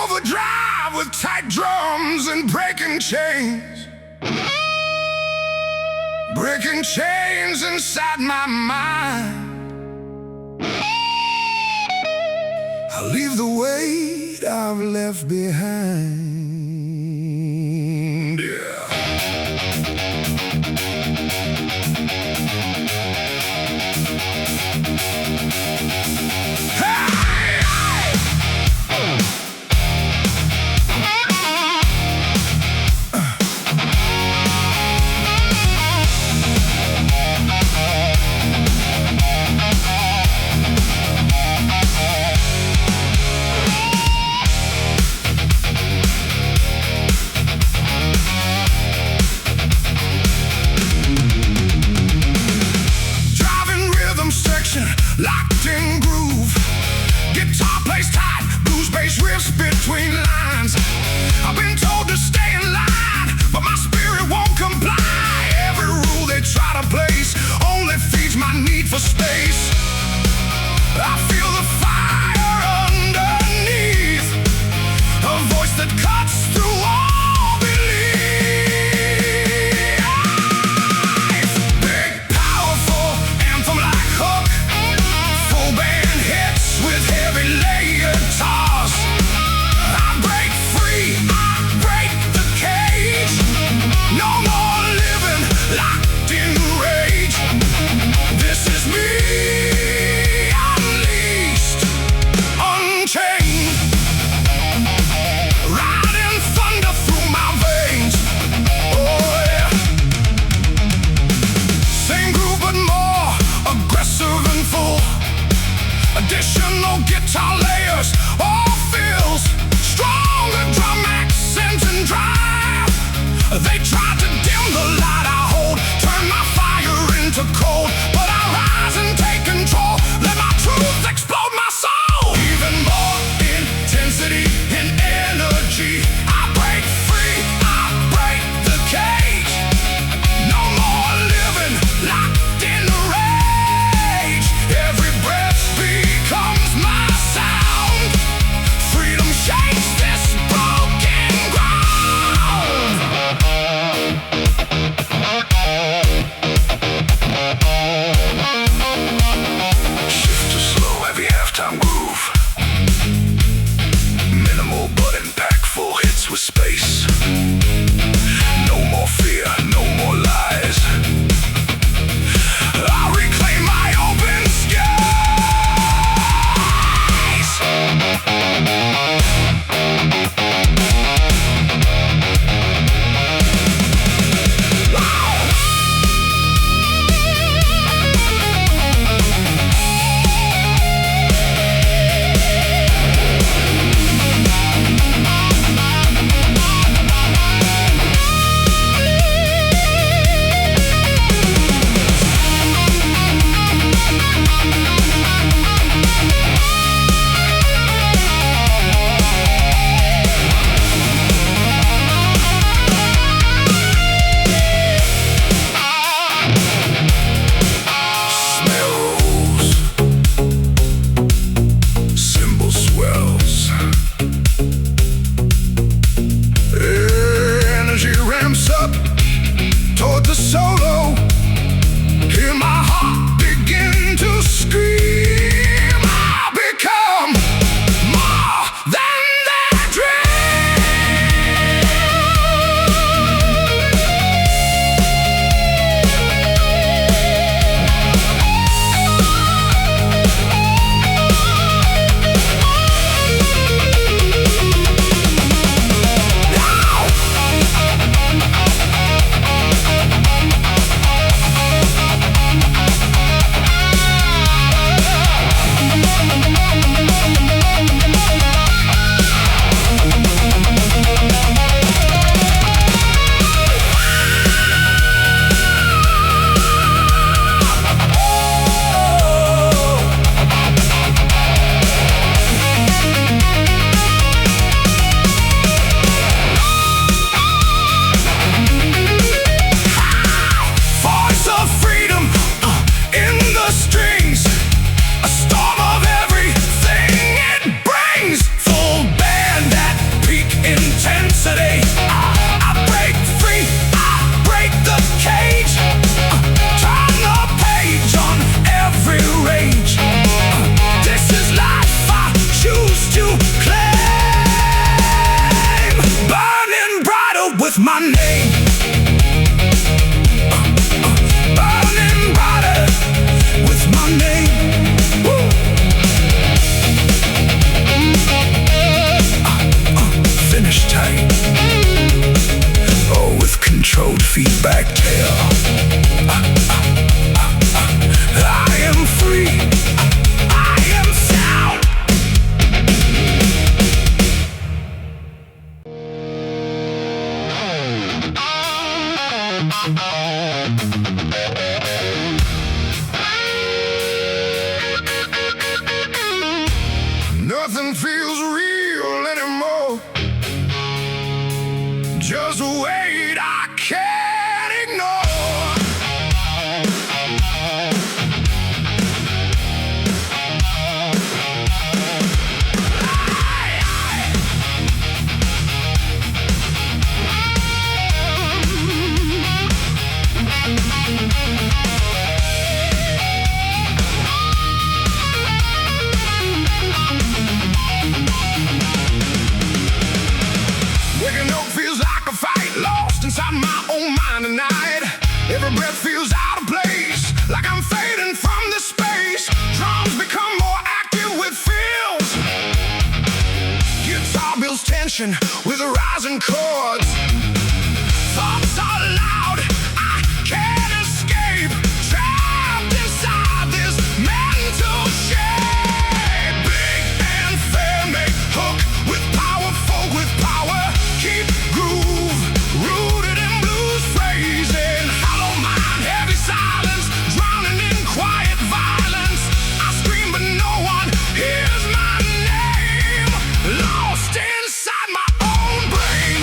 overdrive with tight drums and breaking chains. Breaking chains inside my mind. I leave the weight I've left behind. Yeah. with my name. Burning brighter with my name. Woo. Finish tight. Oh, with controlled feedback tail. I am free. I am sound. Nothing feels real anymore. Just wait, I can't ignore. Waking up feels like a fight, lost inside my own mind tonight. Every breath feels out of place, like I'm fading from this space. Drums become more active with fills. Guitar builds tension with rising chords. Thoughts are loud, I can't escape. Trapped inside this mental shape. Big and fair make hook with power, folk with power. Keep groove, rooted in blues phrasing. Hollow mind, heavy silence, drowning in quiet violence. I scream but no one hears my name. Lost inside my own brain.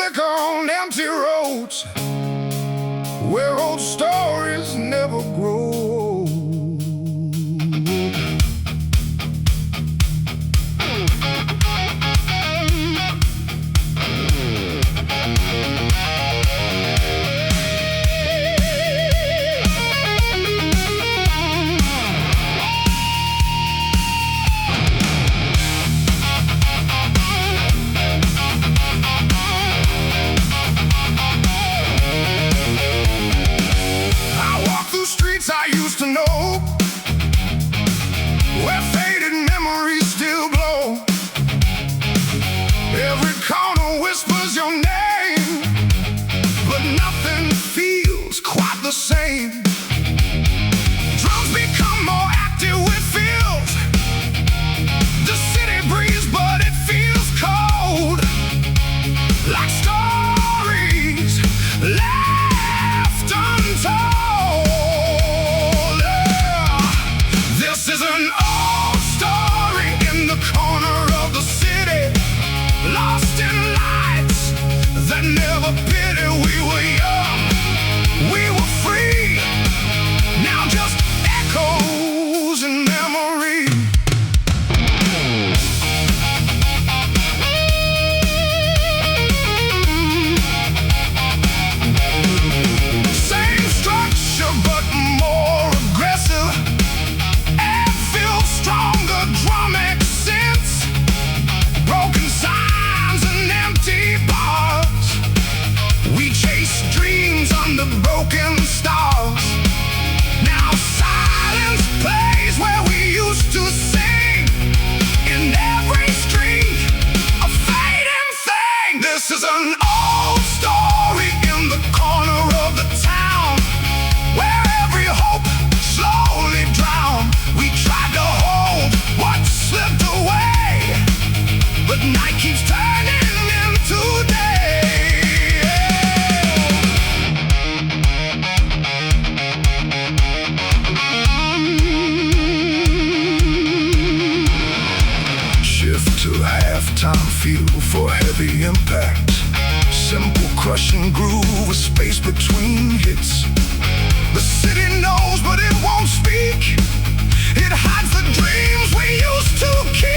flicker on empty roads where old stories never grow. I used to know, where faded memories still glow. Every corner whispers your name, but nothing feels quite the same. Drums become more active with feels. The city breeze, but it feels cold, like stories left untold. This is an old story in the corner of the city, lost in lights that never pity. We were young, we were free, now just echoes in memory. Same structure but more aggressive. Stronger drum accents, broken signs and empty bars. We chase dreams under broken stars. Now silence plays where we used to sing. In every street, a fading thing. This is an old story in the corner of the town, where every hope slowly drowned. We tried to hold what slipped away, but night keeps turning into day. Shift to halftime feel for heavy impact. Simple crushing groove with space between hits. The city knows but it won't speak. It hides the dreams we used to keep.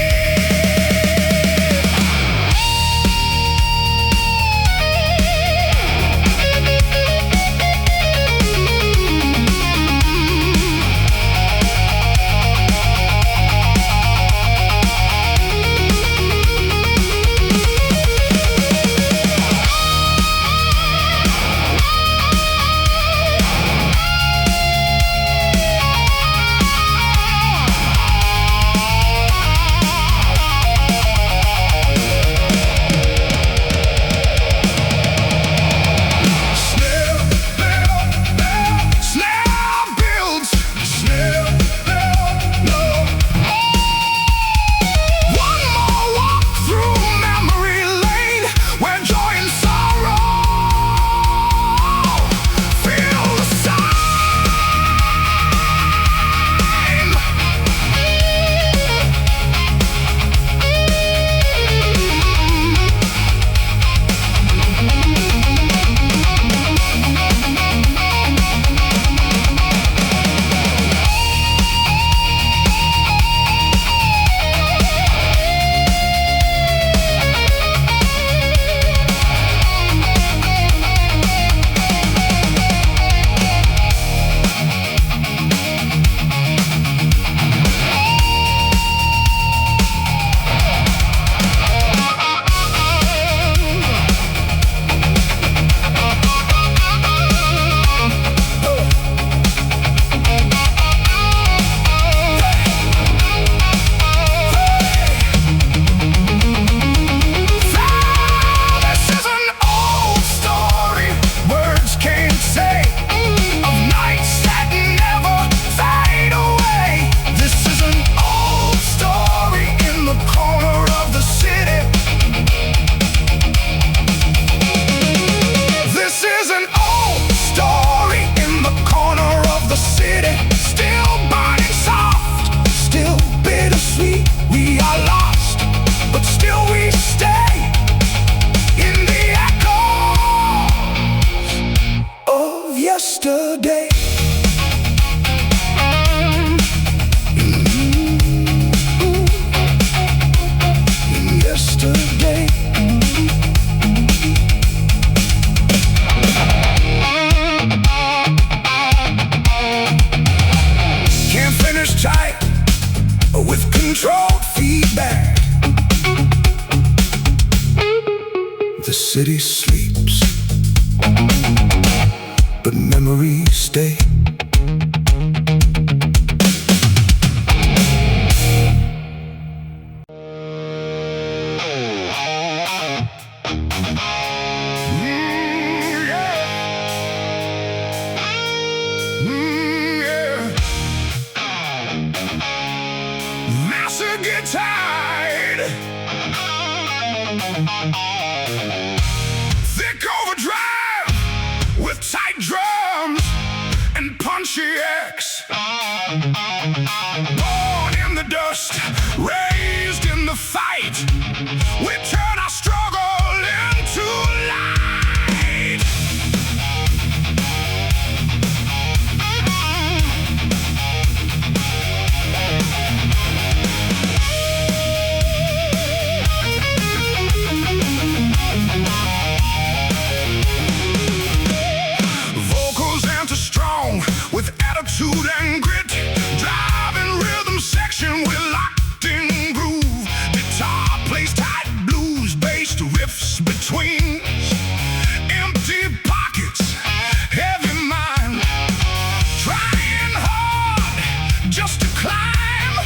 tight with controlled feedback. The city sleeps, but memories stay. Get tired. Thick overdrive with tight drums and punchy X. Born in the dust, raised in the fight. We turn our struggle into light. Attitude and grit, driving rhythm section, we're locked in groove. Guitar plays tight blues, bass riffs between. Empty pockets, heavy mind, trying hard just to climb.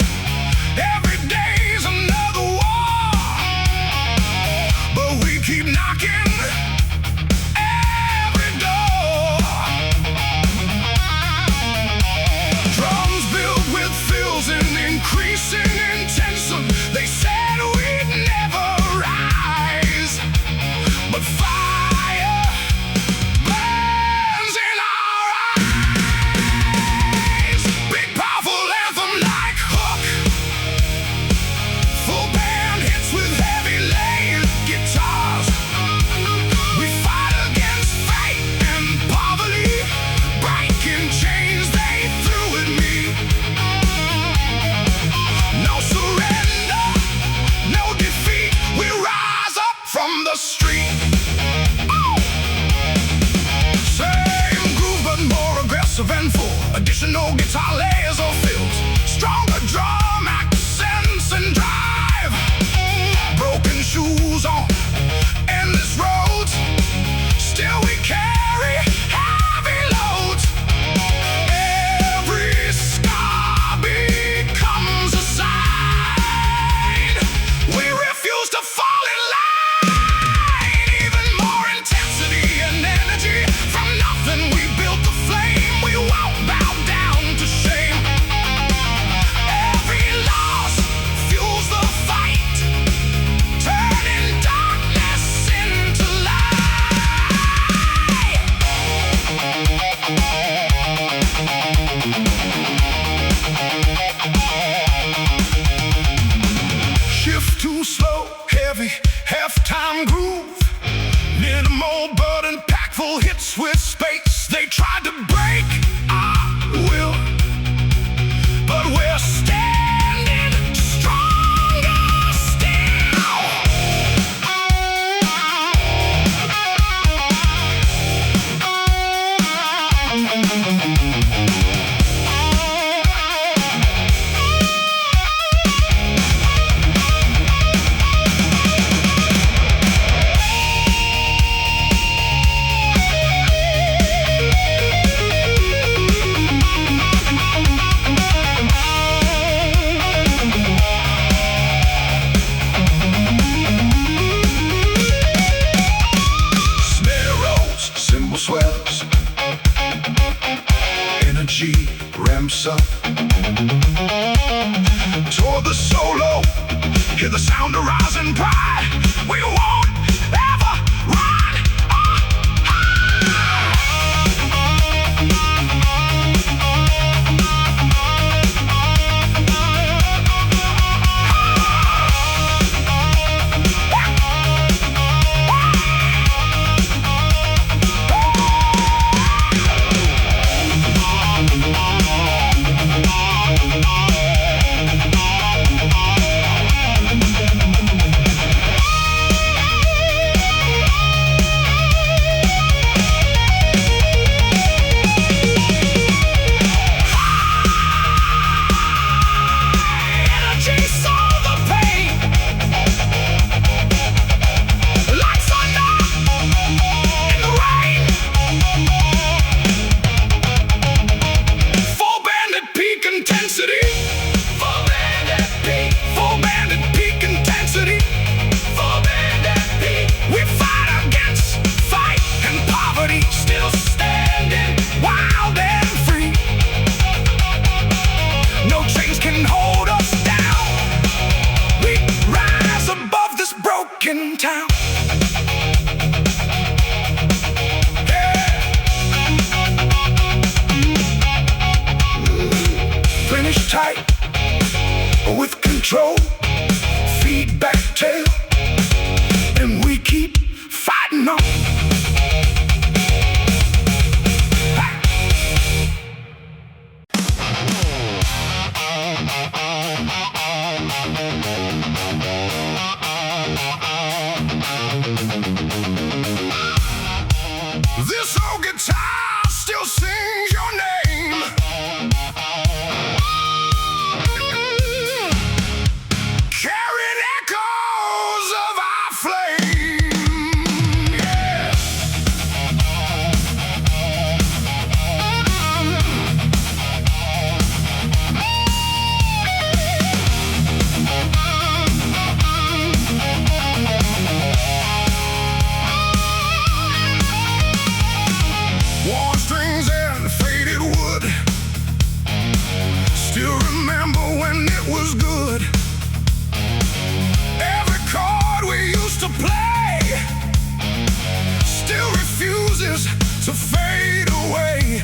Every day's another war, but we keep knocking. They said we'd never rise, but fire burns in our eyes. Big powerful anthem like Hook, full band hits with heavy layered guitars. We fight against fate and poverty, breaking chains they threw at me. No surrender, no defeat, we rise up from the street. Oh! Same groove but more aggressive and full. Additional guitar layers or fills, stronger drum accents and drive. Broken shoes on endless roads, still we carry heavy loads. Every scar becomes a sign. We refuse to fall in line. Even more intensity and energy. From nothing we built the flame. We won't bow down to shame. Every loss fuels the fight, turning darkness into light. Shift too slow, heavy, half-time groove. Minimal but impactful hits with space. They tried to break our will, but we're standing stronger still. Snare rolls, cymbal swells, energy ramps up. Toward the solo, hear the sound of rising pride. We won't ever run or hide. with control, feedback tail, and we keep fighting on. This old guitar still sings your name, carrying echoes of our flame. Yeah. Worn strings and faded wood, still remember when it was good. Every chord we used to play still refuses to fade away.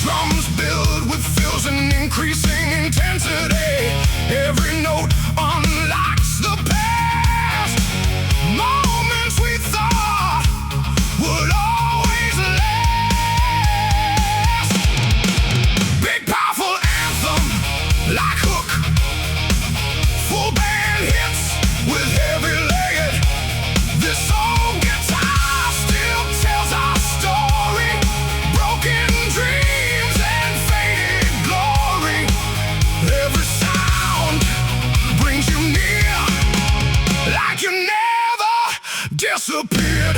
Drums build with fills and increasing intensity. Every note unlocks the past. Moments we thought would always last. Big powerful anthem like Hook, full band hits with heavy layered. This old guitar still tells our story, broken dreams and faded glory. Every sound brings you near, like you never disappeared.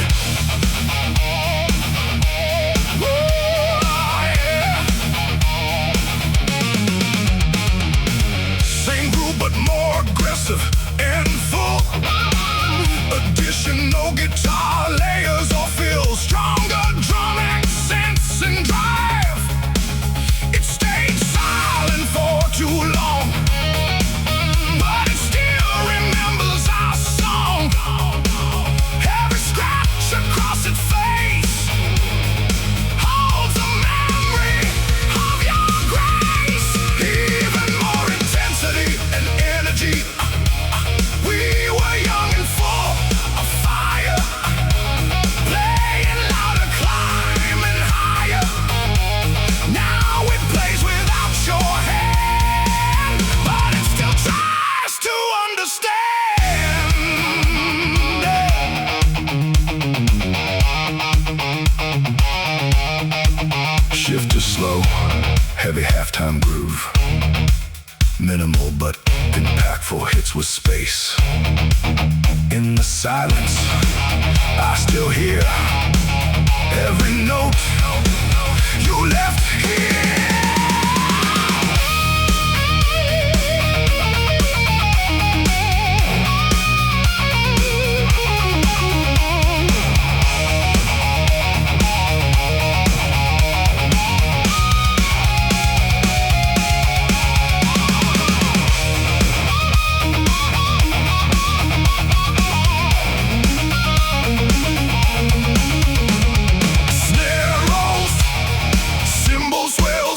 Same groove but more aggressive and full. Additional guitar layers or fills, stronger drum accents and drive. It stayed silent for too long, but it still remembers our song. Every scratch across its face holds a memory of your grace. Even more intensity and energy. We were young and full of fire, playing louder, climbing higher. Now it plays without your hand, but it still tries to understand. Shift to slow, heavy halftime groove. Minimal but impactful hits with space. In the silence, I still hear every note you left here. Snare rolls, cymbal swells,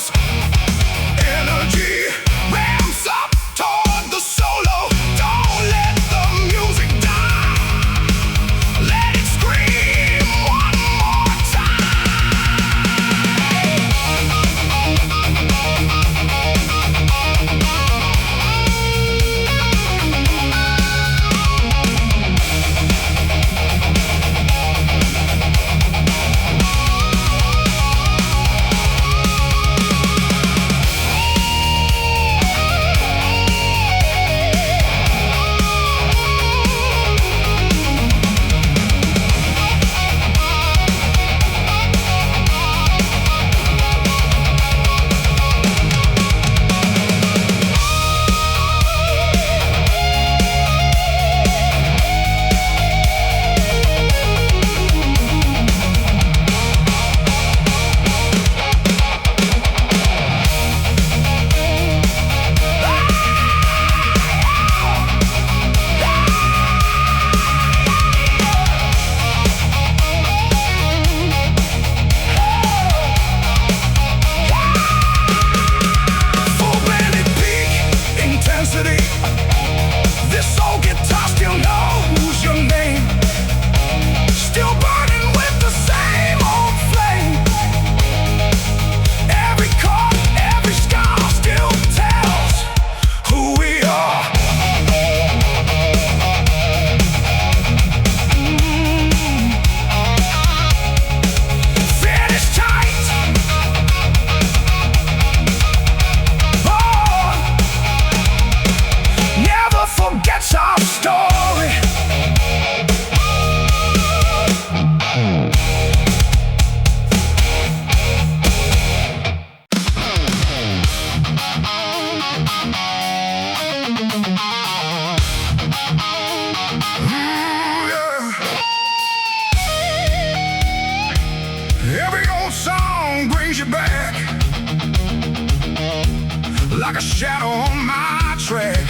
on my track.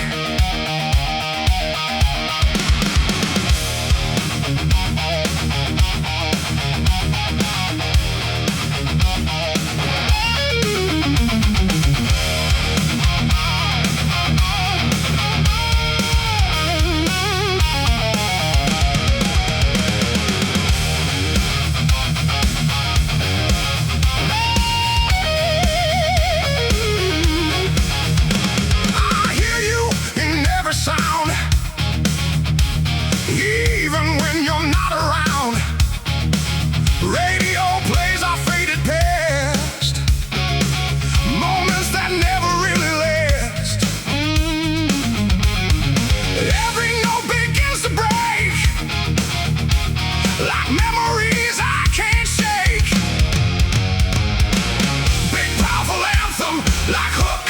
Sound, even when you're not around. Radio plays our faded past, moments that never really last. Every note begins to break, like memories I can't shake. Big powerful anthem like hook,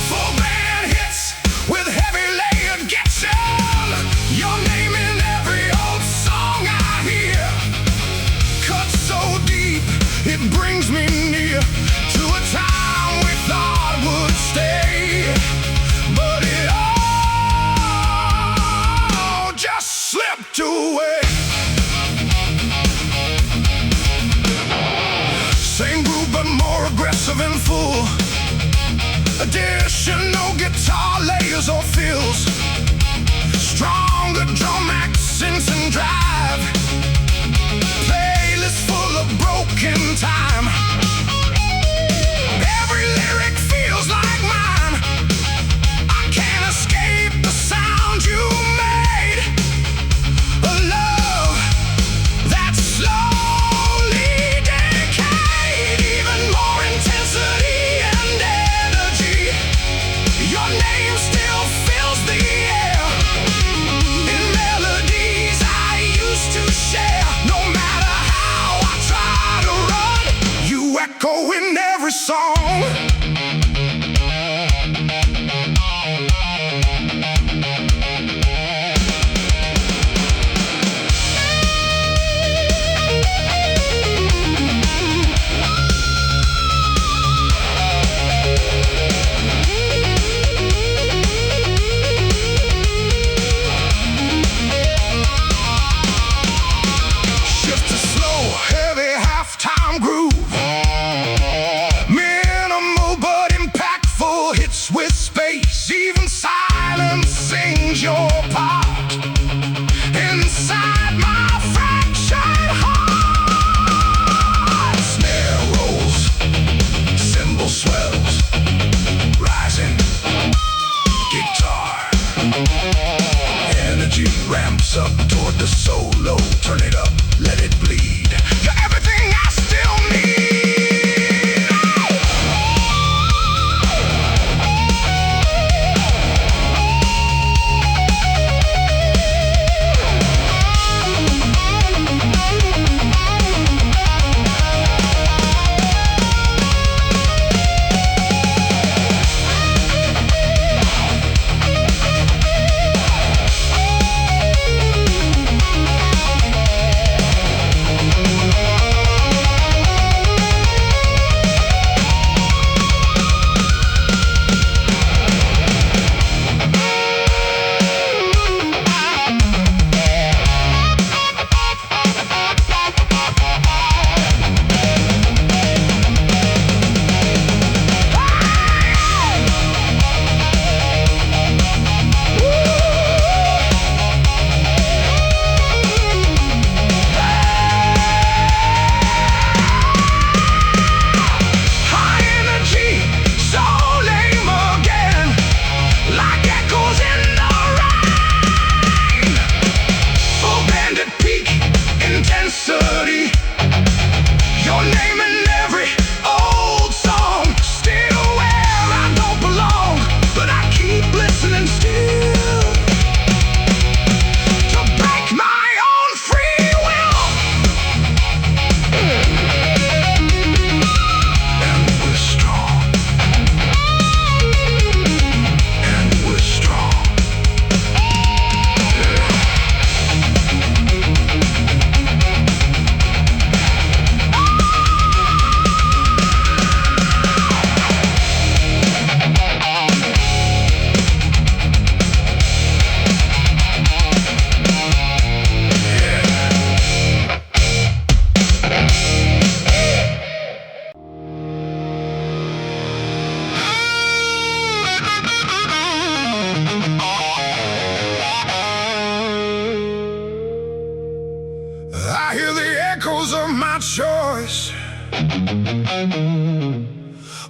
full band hits with heavy layered guitar. Your name in every old song I hear, cut so deep it brings me near to a time we thought would stay, but it all just slipped away. Same groove but more aggressive and full, additional guitar layers or fills, stronger drum accents and drive, playlist full of broken time. Every lyric feels like mine, I can't escape the sound you made. A love that slowly decayed, even more intensity and energy. Your name still fills the air in melodies I used to share. No matter how I try to run,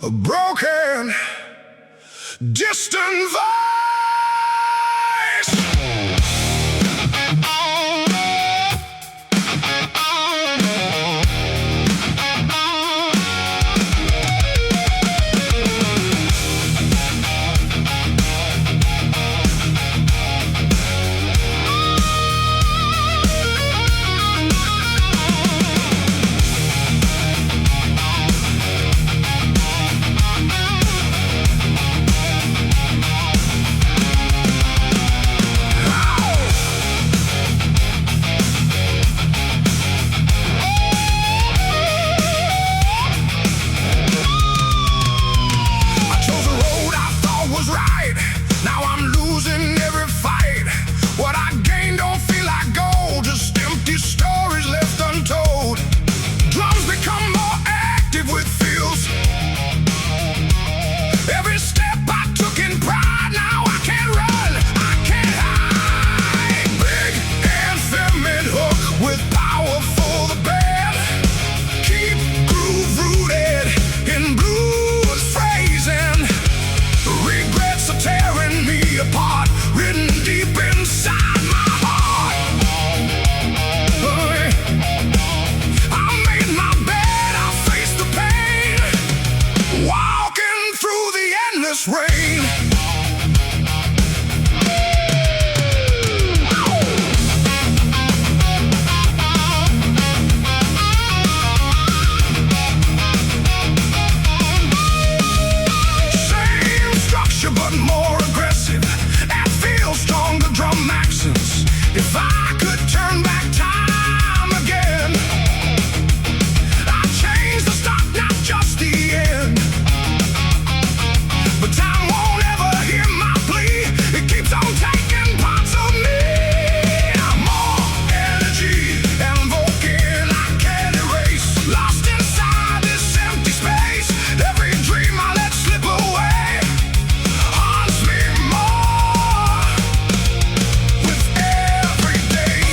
A broken, distant voice. Rain. Same structure but more aggressive. And feels stronger drum accents. If I could turn back time again, I'd change the start, not just the end. But time won't ever hear my plea. It keeps on taking parts of me. More energy and vocal I can't erase. Lost inside this empty space. Every dream I let slip away haunts me more with every day.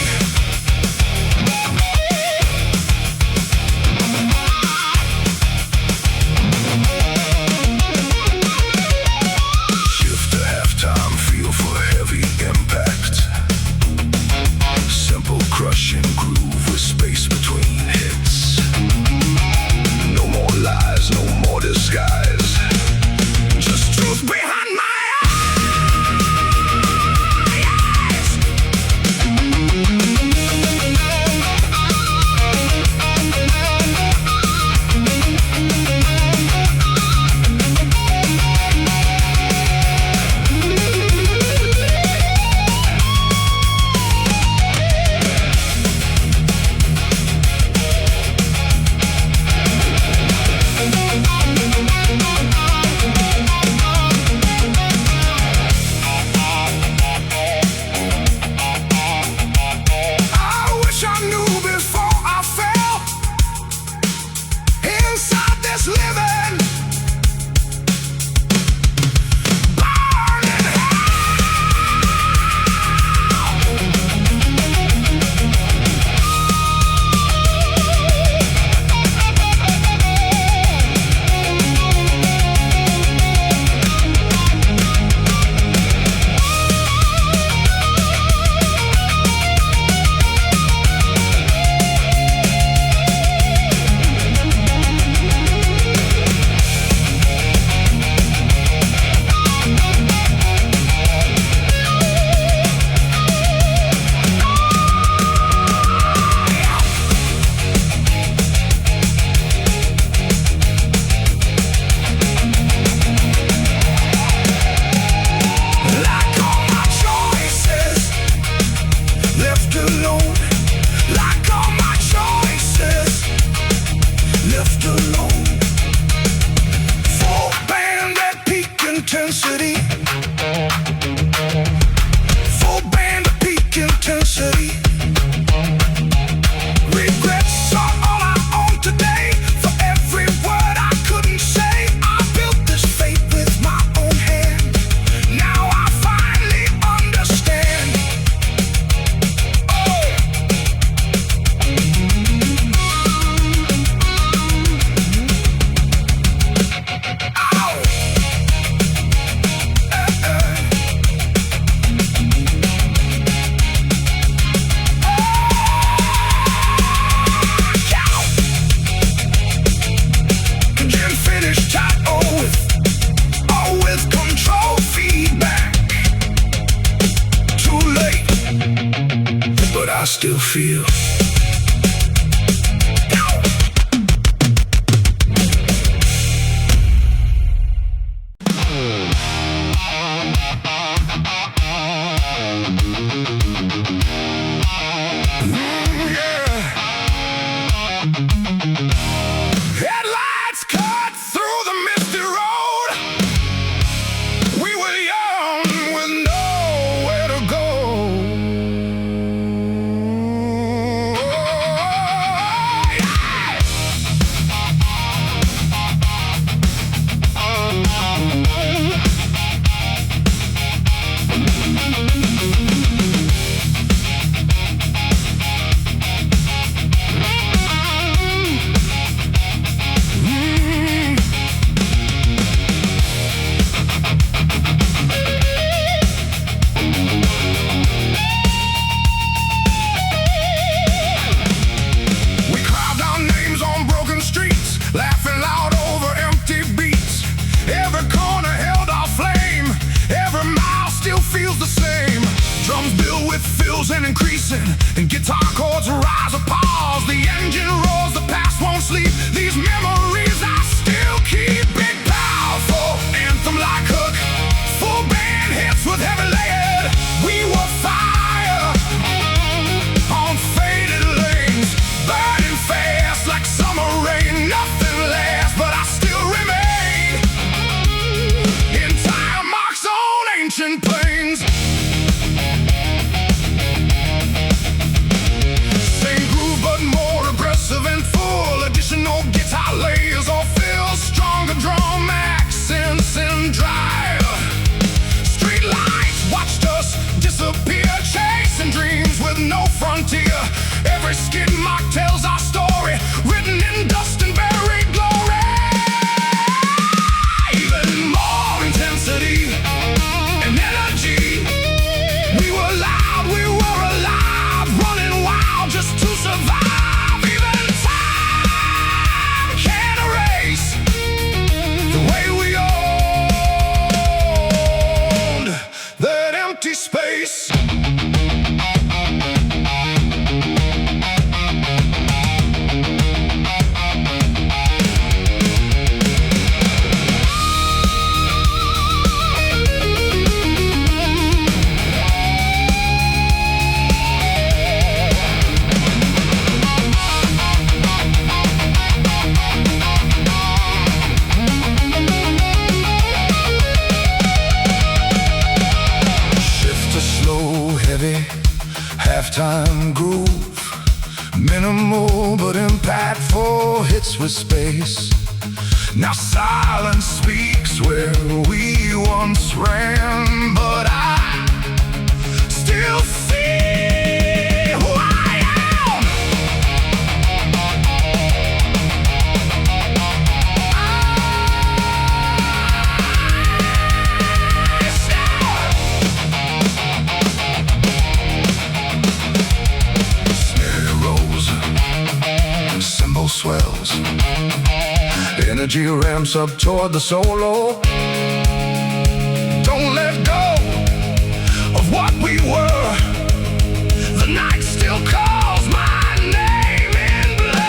Shift to halftime, feel for heavy impact. Simple crushing groove with space between hits. No more lies, no more disguise. Just truth behind my eyes. I wish I knew before I fell inside this living, burning like all my choices left alone. Like all my choices left alone. Full band at peak intensity. Full band at peak intensity. Regrets are all I own today. For every word I couldn't say, I built this fate with my own hand. Now I finally understand. Oh. still feel. Headlights cut through the misty road. We were young with nowhere to go. We carved our names on broken streets, laughing loud over empty beats. Every corner held our flame, every mile still feels the same. Drums build with fills and increasing, and guitar chords rise or pause. The engine roars, the past won't sleep. These memories I still keep. Big, powerful anthem like Hook, full band hits with heavy lead. We were fire on faded lanes, burning fast like summer rain. Nothing lasts, but I still remain in tire marks on ancient plains. Same groove but more aggressive and full. Additional guitar layers or fills, stronger drum accents and drive. Street lights watched us disappear, chasing dreams with no frontier. Every skid mark tells our story, written in dust and buried glory. Even more intensity and energy. We were loud, we were alive, running wild just to survive. Even time can't erase the way we owned that empty space. Shift to slow, heavy, halftime groove. Minimal but impactful hits with space. Now silence speaks where we once ran, but I still see who I am. Snare rolls, cymbal swells, energy ramps up toward the solo. Don't let go of what we were. The night still calls my name in blood.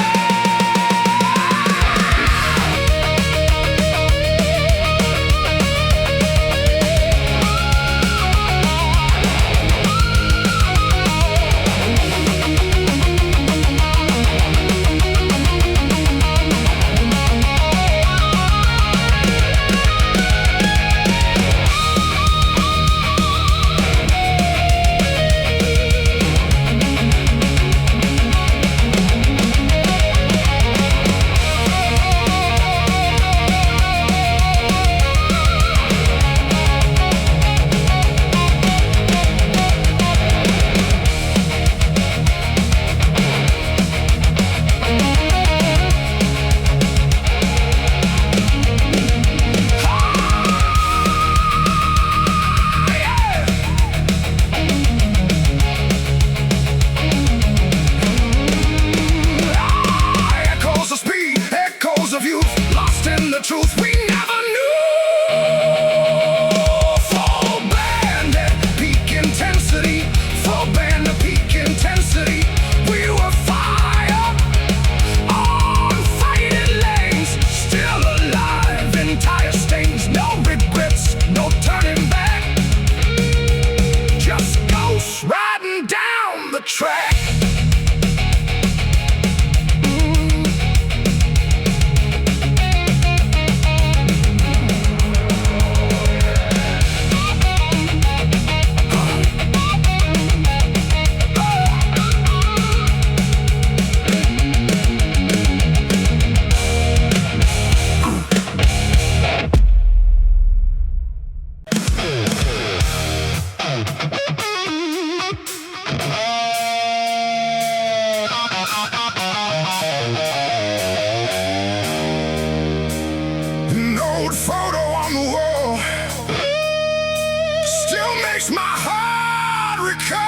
makes my heart recoil.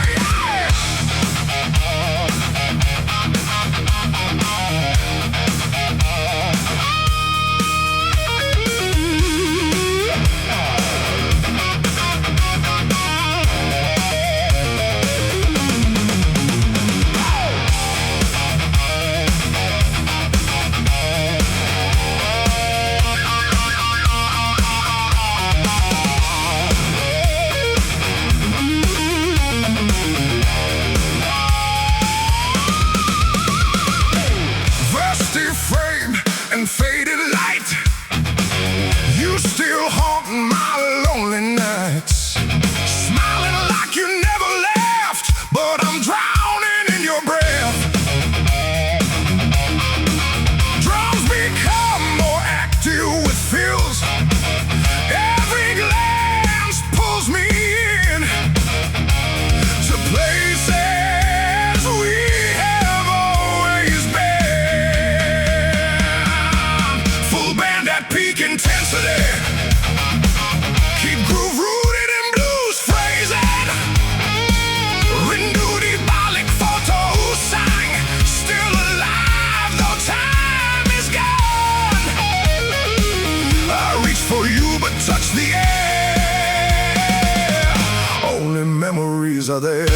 Yeah. Frame and faded light, you still haunt my lonely nights. Smiling like you never left, but I'm drowning in your breath. Drums become more active with feels. Every glance pulls me in to places we have always been. Full band at peak intensity. Keep groove rooted in blues phrasing. Renew the bolic photo sang. Still alive though time is gone. I reach for you but touch the air. Only memories are there.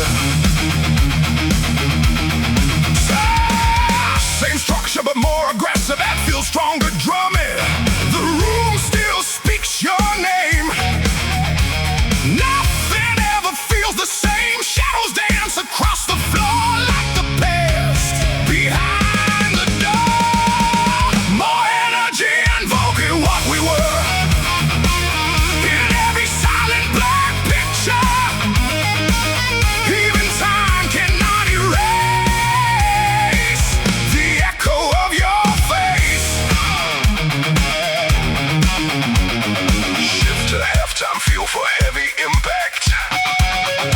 Same structure but more aggressive. That feels stronger drumming. The room still speaks your name. Nothing ever feels the same. Shadows dance across the floor like the past. Behind the door, more energy invoking what we were. In every silent black picture, even time cannot erase the echo of your face. Shift to halftime, feel for heavy impact.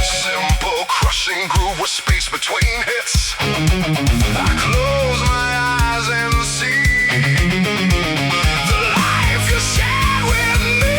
Simple crushing groove with space between hits. I close my eyes and see the life you shared with me.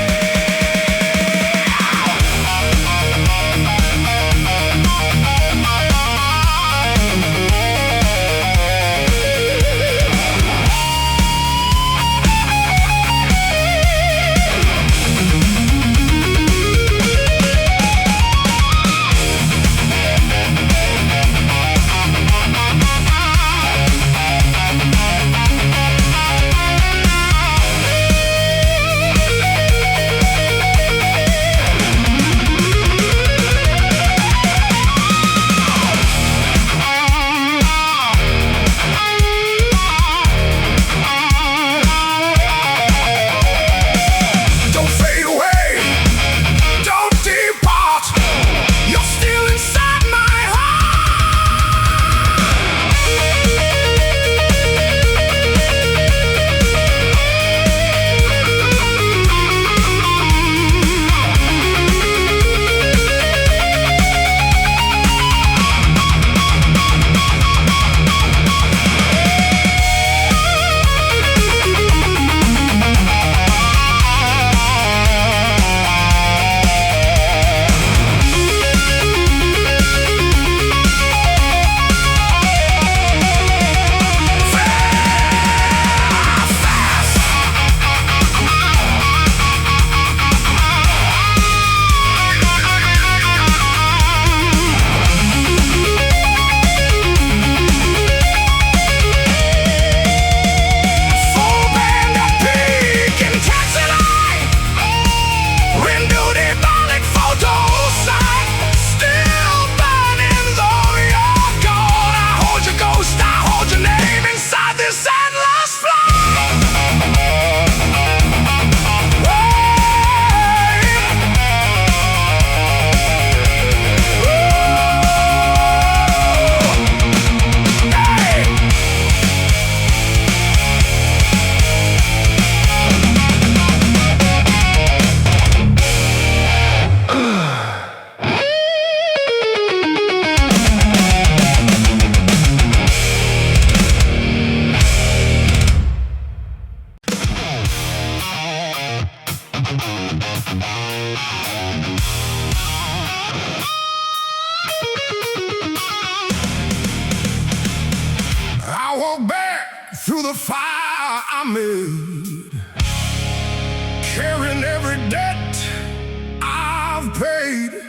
Don't fade away, don't depart. You're still inside my full band at peak intensity. Renew the bolic photo sign. Still burning though you're gone. I hold your ghost, I hold your name inside this endless flame. Hey. I walk back through the fire I made, carrying every debt I've paid.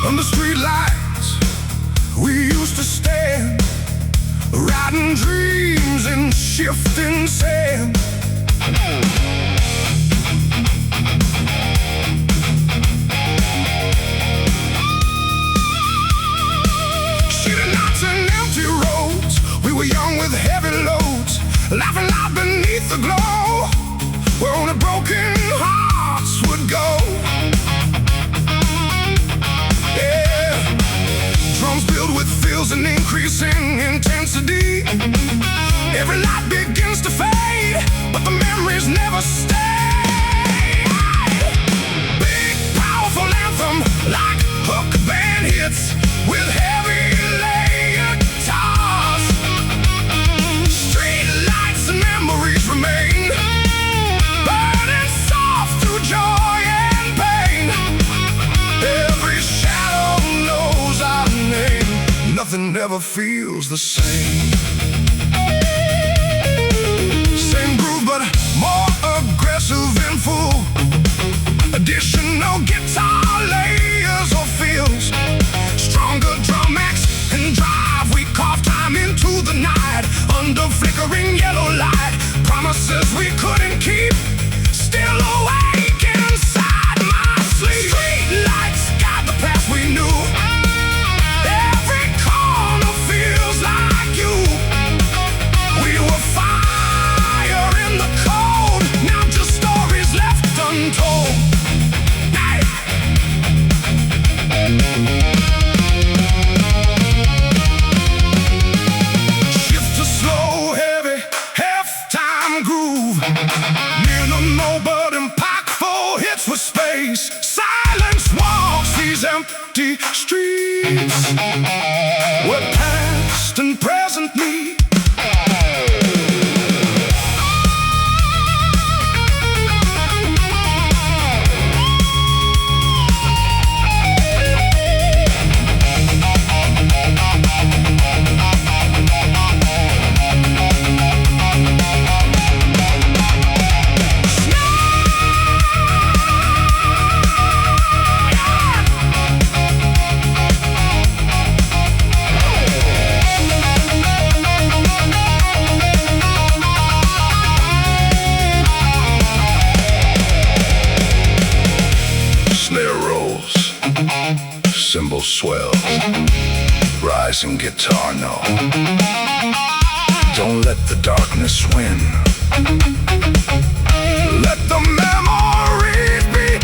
On the street lights, we used to stand, riding dreams in shifting sand. City nights and empty roads, we were young with heavy loads, laughing loud beneath the glow, where only broken hearts would go. Drums filled with fills and increasing intensity. Every light begins to fade, but the memories never stay. Big, powerful anthem, like hook band hits, with heavy layered guitars. Street lights and memories remain, burning soft through joy and pain. Every shadow knows our name. Nothing ever feels the same. Same groove but more aggressive and full. Additional guitar layers or fills, stronger drum mix and drive. We carve time into the night under flickering yellow light. Promises we couldn't keep, still awake inside my sleep. Street lights guide the path we knew. Every corner feels like you. We were fire in the cold, now just stories left untold. Hey. Shift to slow, heavy, half-time groove. Minimal but impactful hits with space. Silence walks these empty streets, where past and present meet. Snare rolls, cymbal swells, rising guitar note. Don't let the darkness win. Let the memories begin.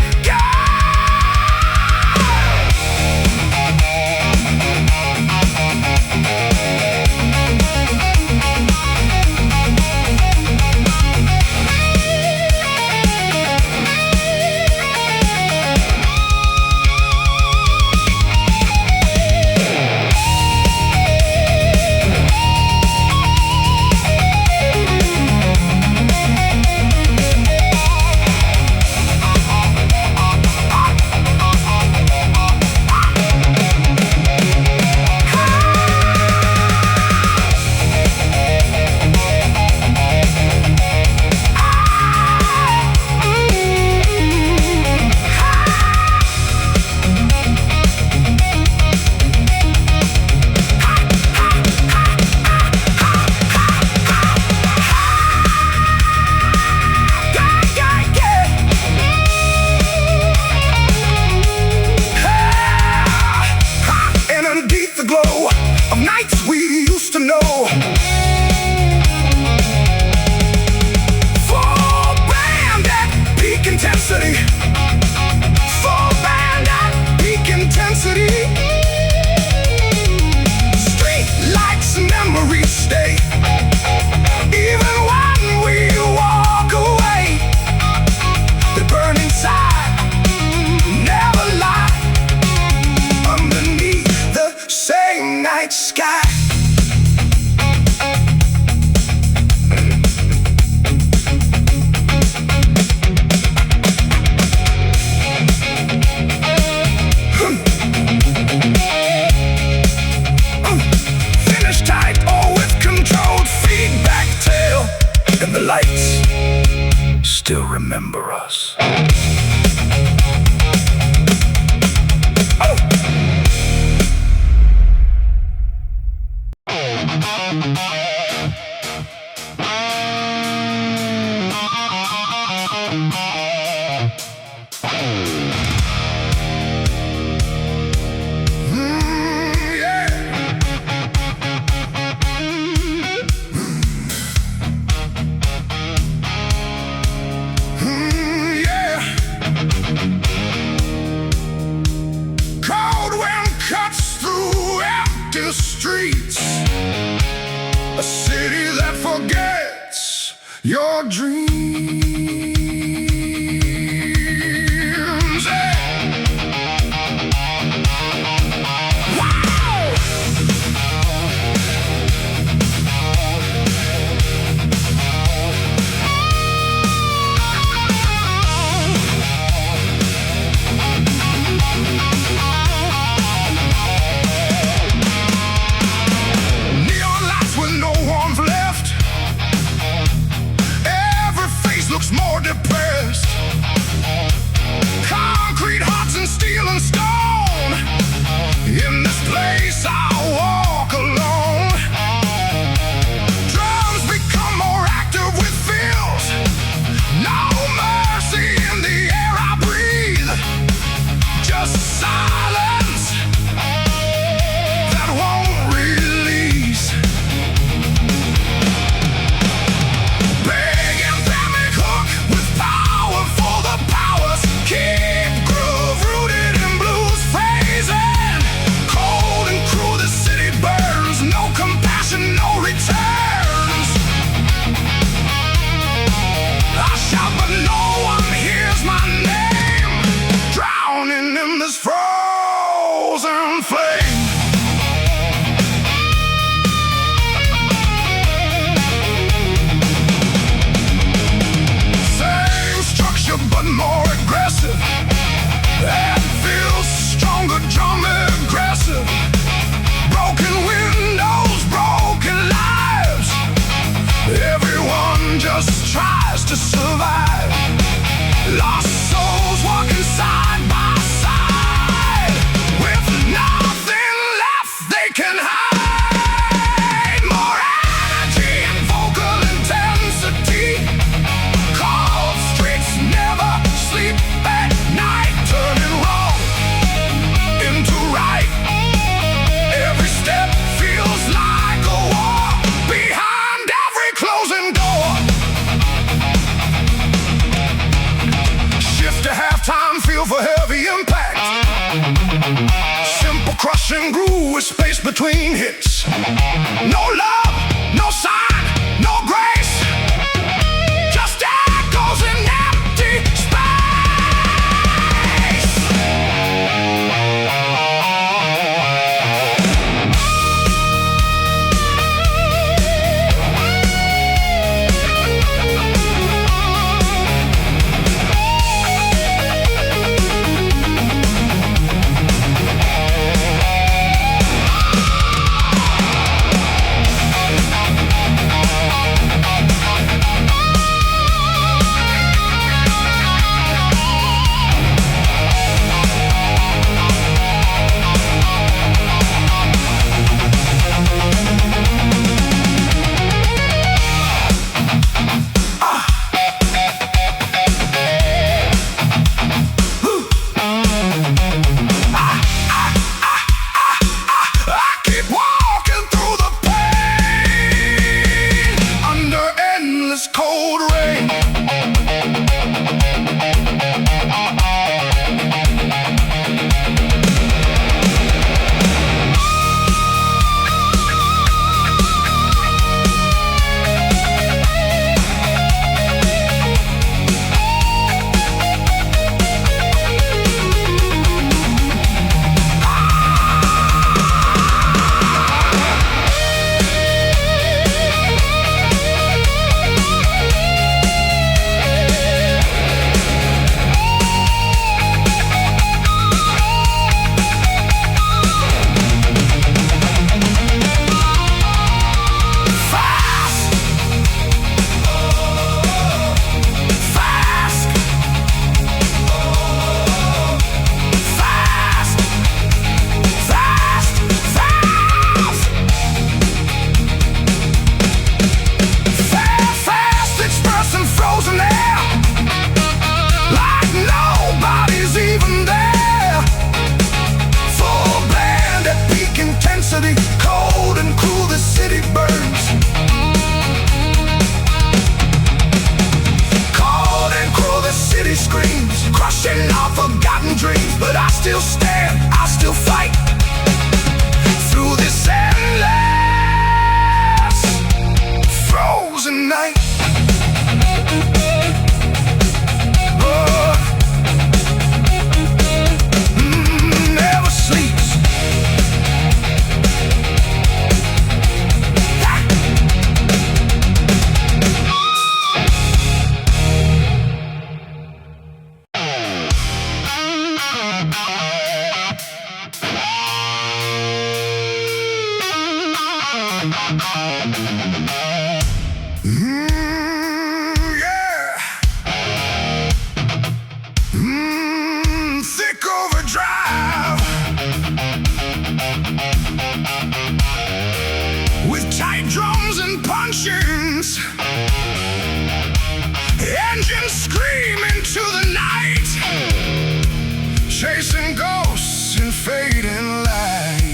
still remember us. Oh! your dreams. Wow! Neon lights with no warmth left. Every face looks more depressed. Concrete hearts and steel and stone. In this place I walk alone. Drums become more active with feels. No mercy in the air I breathe. Just silence that won't release. Big anthemic hook with power for the powers. Keep groove rooted in blues phrasing. Cold and cruel the city burns. No compassion, no returns. I shout but no one hears my name. Drowning in this frozen flame. Same structure but more aggressive. That feels stronger, drum aggressive. Broken windows, broken lives. Everyone just tries to survive. Lost souls walking side by side. With nothing left they can hide. More energy and vocal intensity. Cold streets never sleep at night. Turning wrong into right. Every step feels like a war. Behind every closing door. Shift to halftime, feel for heavy impact. Simple crushing groove with space between hits. No love, no sign, no grace. Just echoes in empty space. Yeah. Thick overdrive with tight drums and punchings, engines screaming to the night, chasing ghosts in fading light.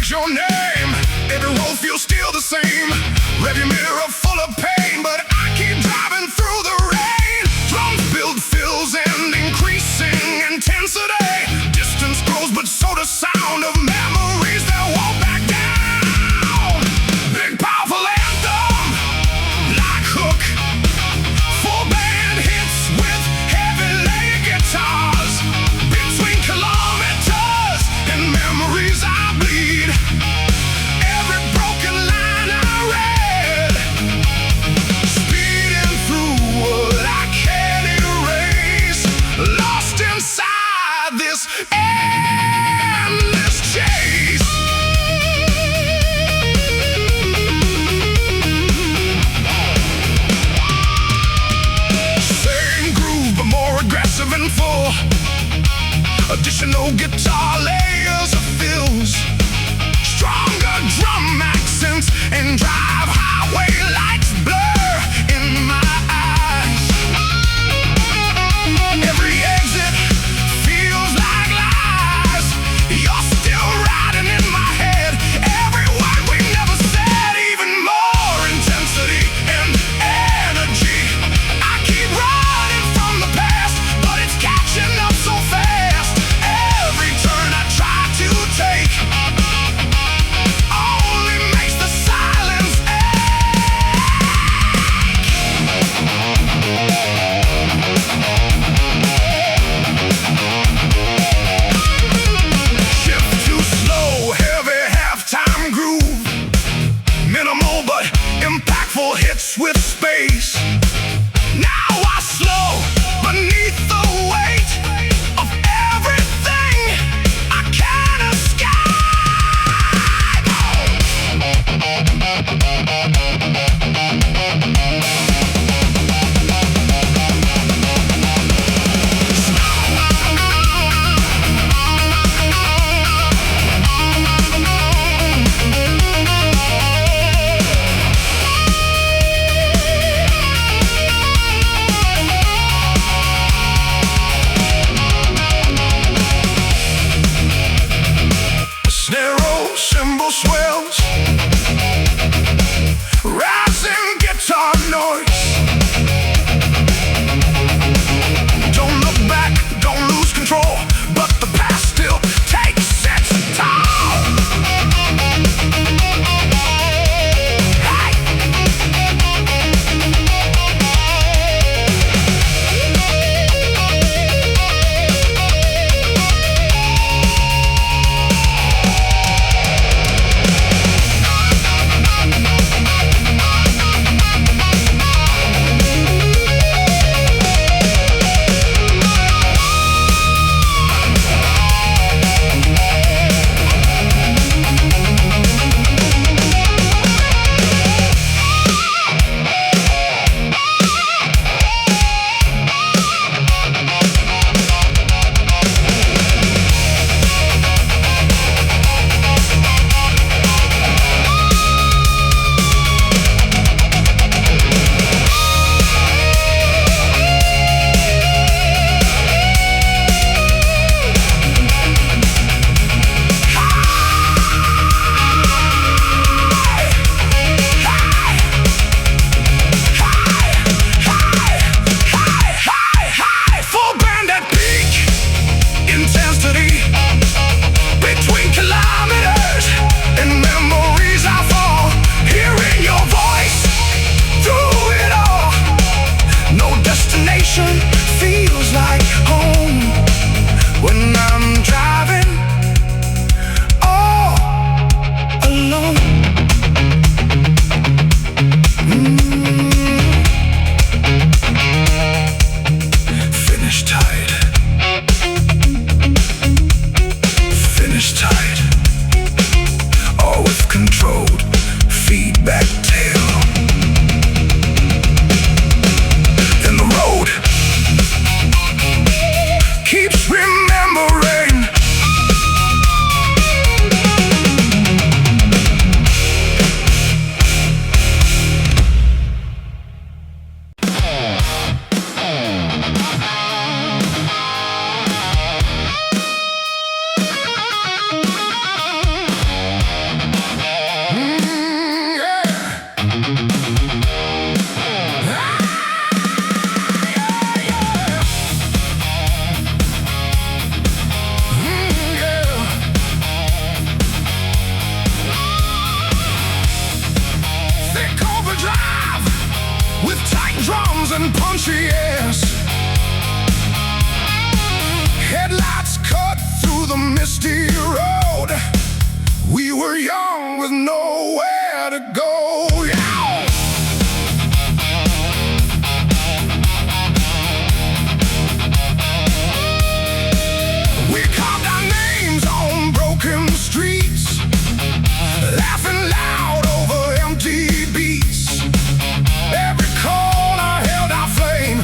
Your name, every road feels still the same. Rearview mirror full of pain, but I keep driving through the rain. Drums build fills and increasing intensity. Distance grows, but so does sound of memories that won't back down. Big powerful anthem, like hook, full band hits with heavy layered guitars. Between kilometers and memories I bleed. Every broken line I read, speeding through what I can't erase, lost inside this endless chase. Same groove, but more aggressive and full. Additional guitar layers of fills, stronger drum accents and drive highway lights blur in my eyes. Every exit feels like lies. You're still riding in my head. Every word we never said, even more intensity and energy. I keep running from the past, but it's catching up so fast. Every turn I try to take only makes the silence end. glorious. Headlights cut through the misty road. We were young with nowhere to go. Yeah. We carved our names on broken streets, laughing loud over empty beats. Every corner held our flame.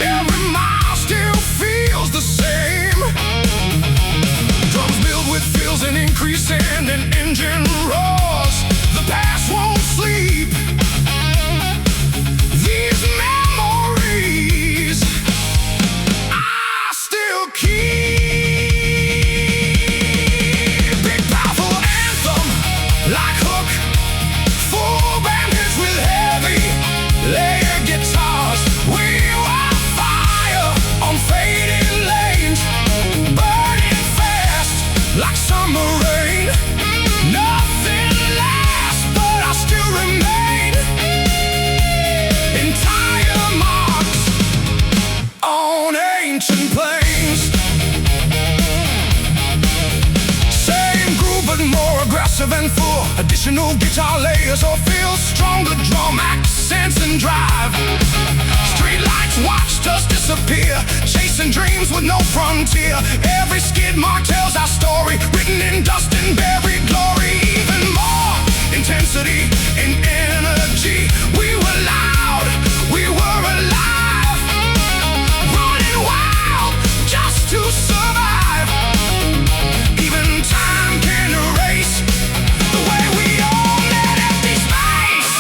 Every mile still feels the same. Drums build with fills and increase and an engine roars. The past won't sleep. These memories I still keep. Big powerful anthem like hook, full band hits with heavy layered guitars. We were fire on fading lanes, burning fast like summer rain. Nothing lasts, but I still remain. Entire marks on ancient plains. Same groove but more aggressive and full. Additional guitar layers or fills, stronger drum accents and drive. Streetlights watched us disappear, chasing dreams with no frontier. Every skid mark tells our story, written in dust and buried glory. Even more intensity and energy. We were loud, we were alive, running wild just to survive. Even time can erase the way we own that empty space.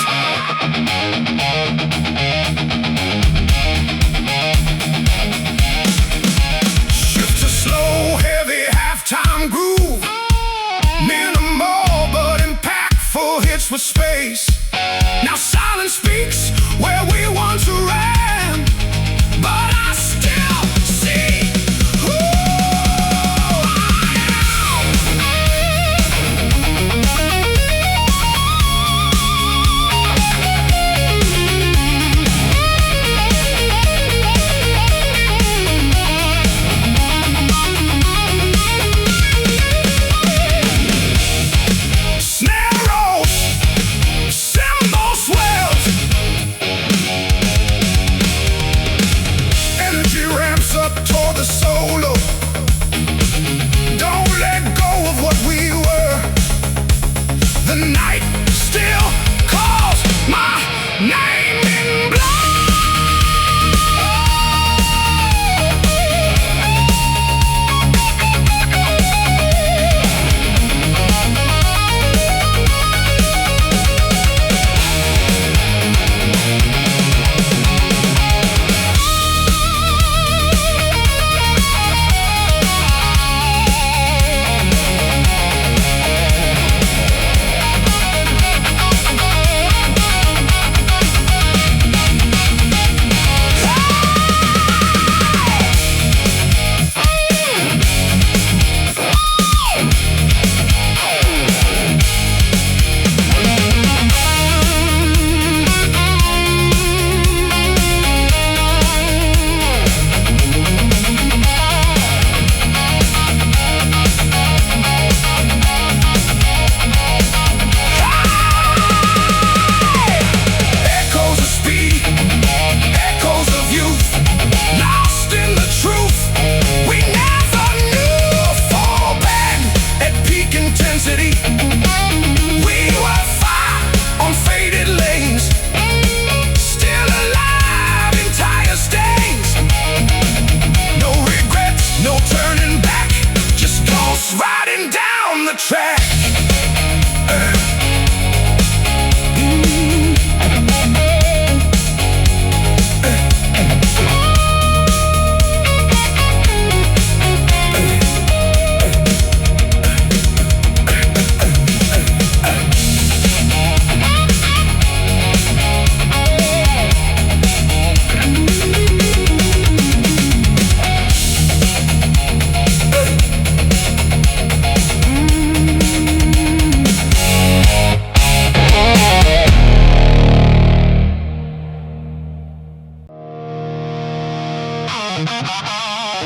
Shift to slow, heavy halftime groove. Minimal but impactful hits with space. Now silence speaks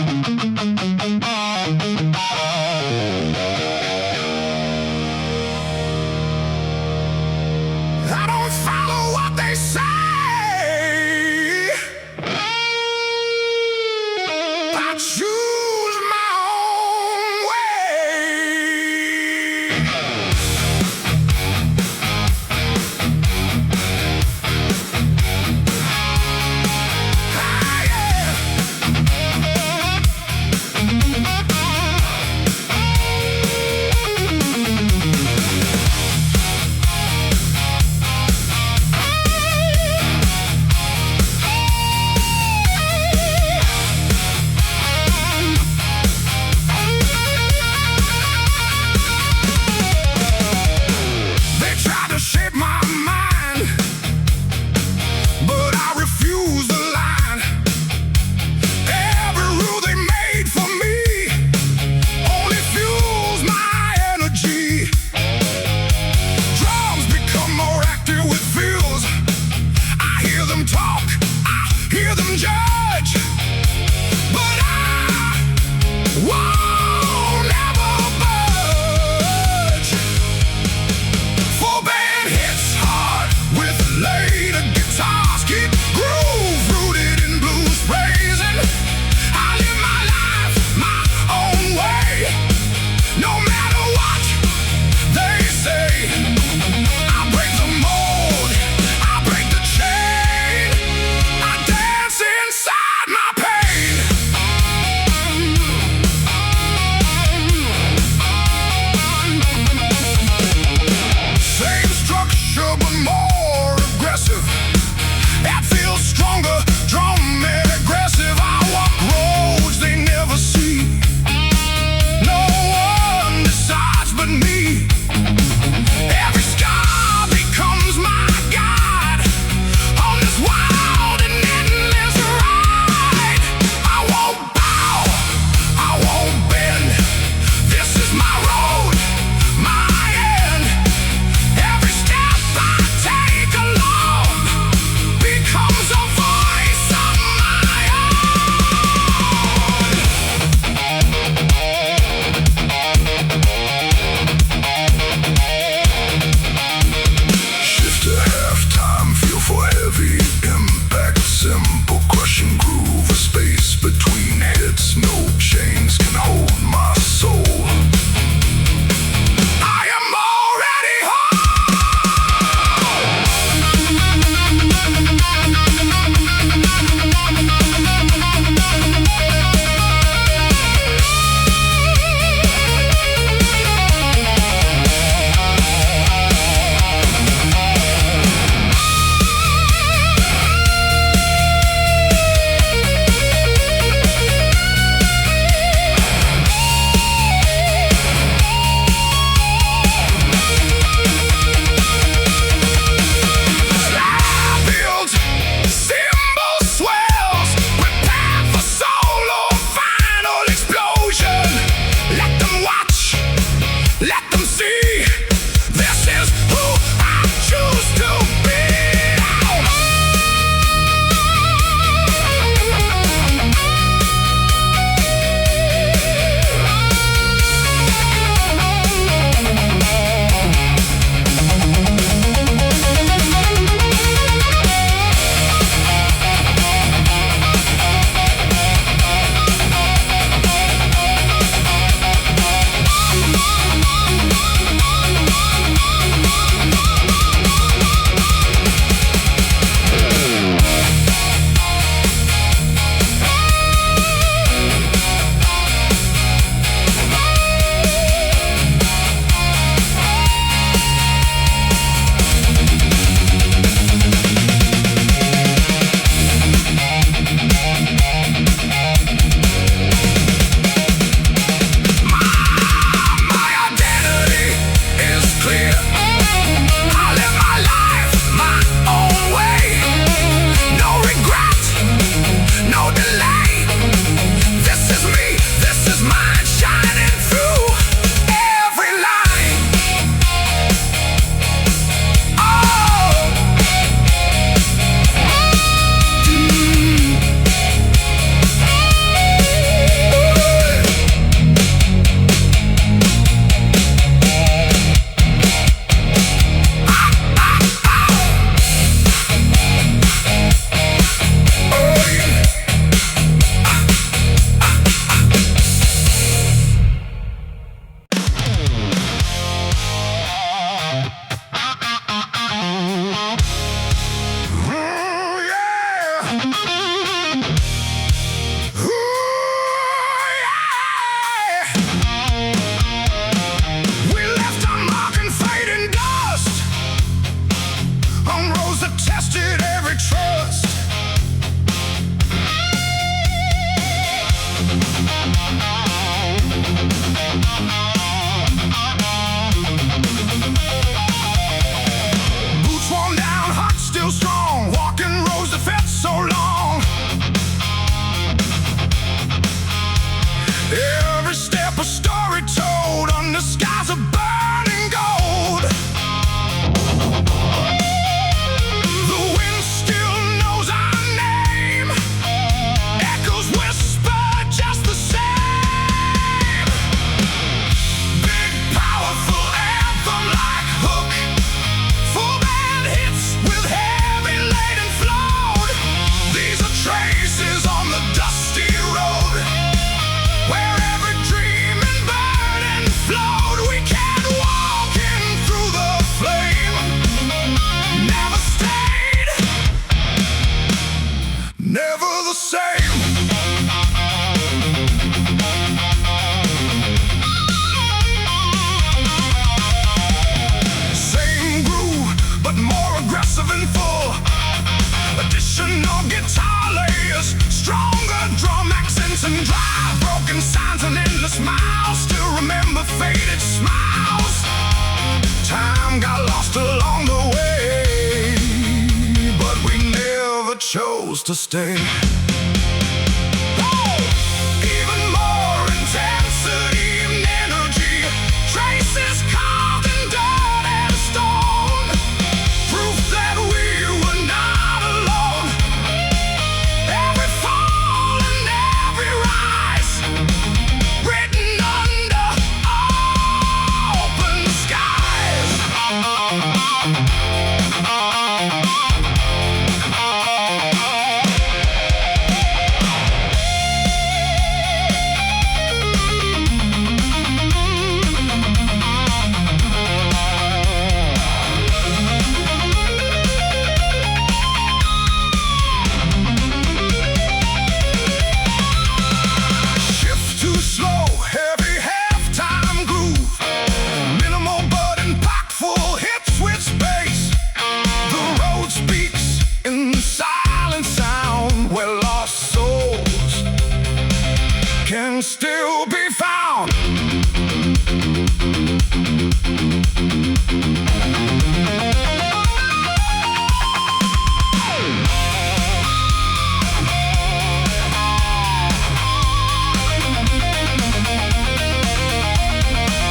I don't follow what they say. I choose my own way. Ah, yeah. Chose to stay. Even more intensity and energy, traces carved in dirt and stone, proof that we were not alone. Every fall and every rise, written under open skies. Can still be found.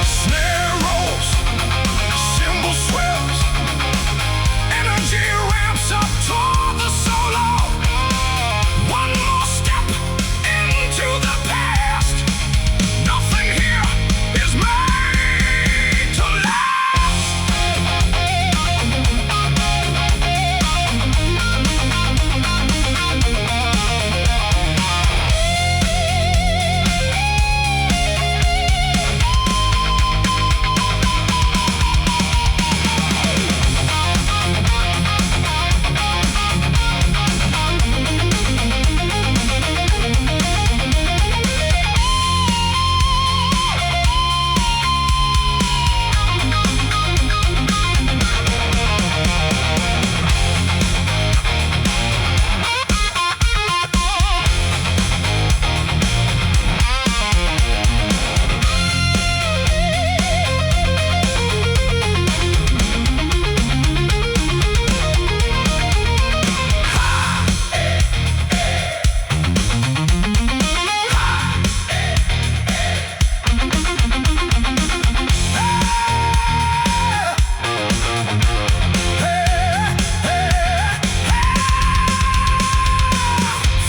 Snare rolls, cymbal swells, energy ramps up toward the solo. One more step into the past. Nothing here is made to last.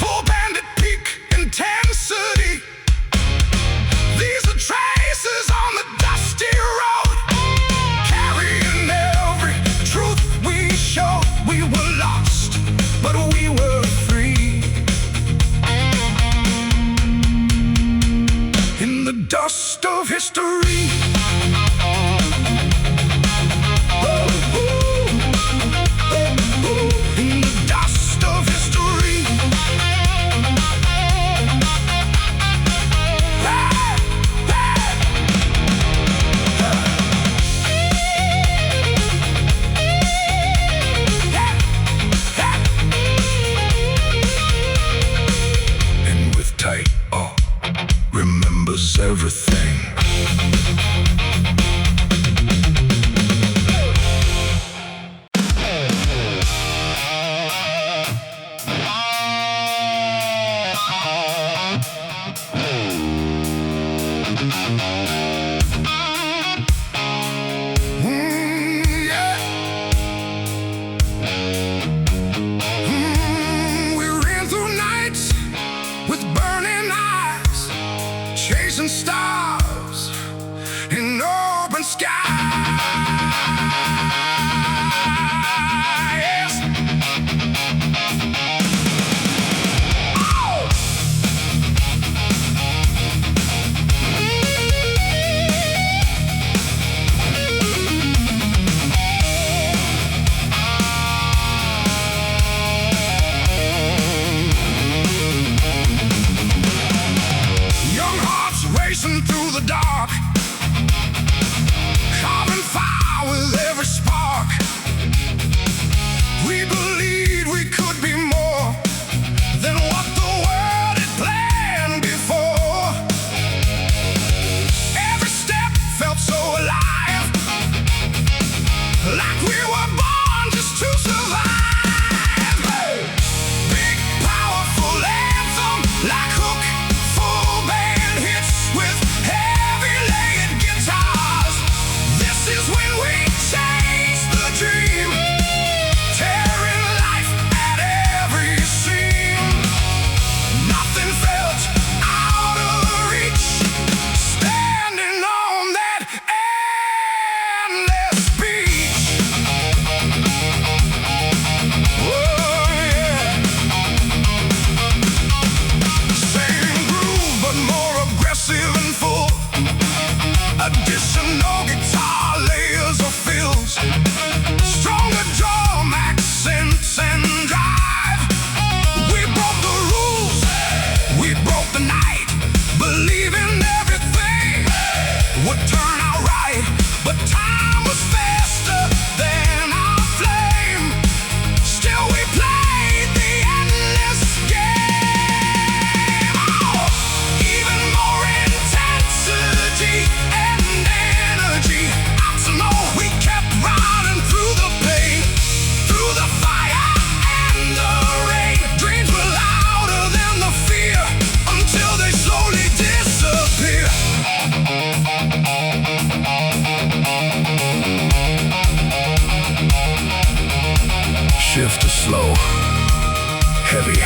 Full bandit peak intensity. These are traces on the dusty road, carrying every truth we showed. We were lost, but we were free. In the dust of history. In the dust of history.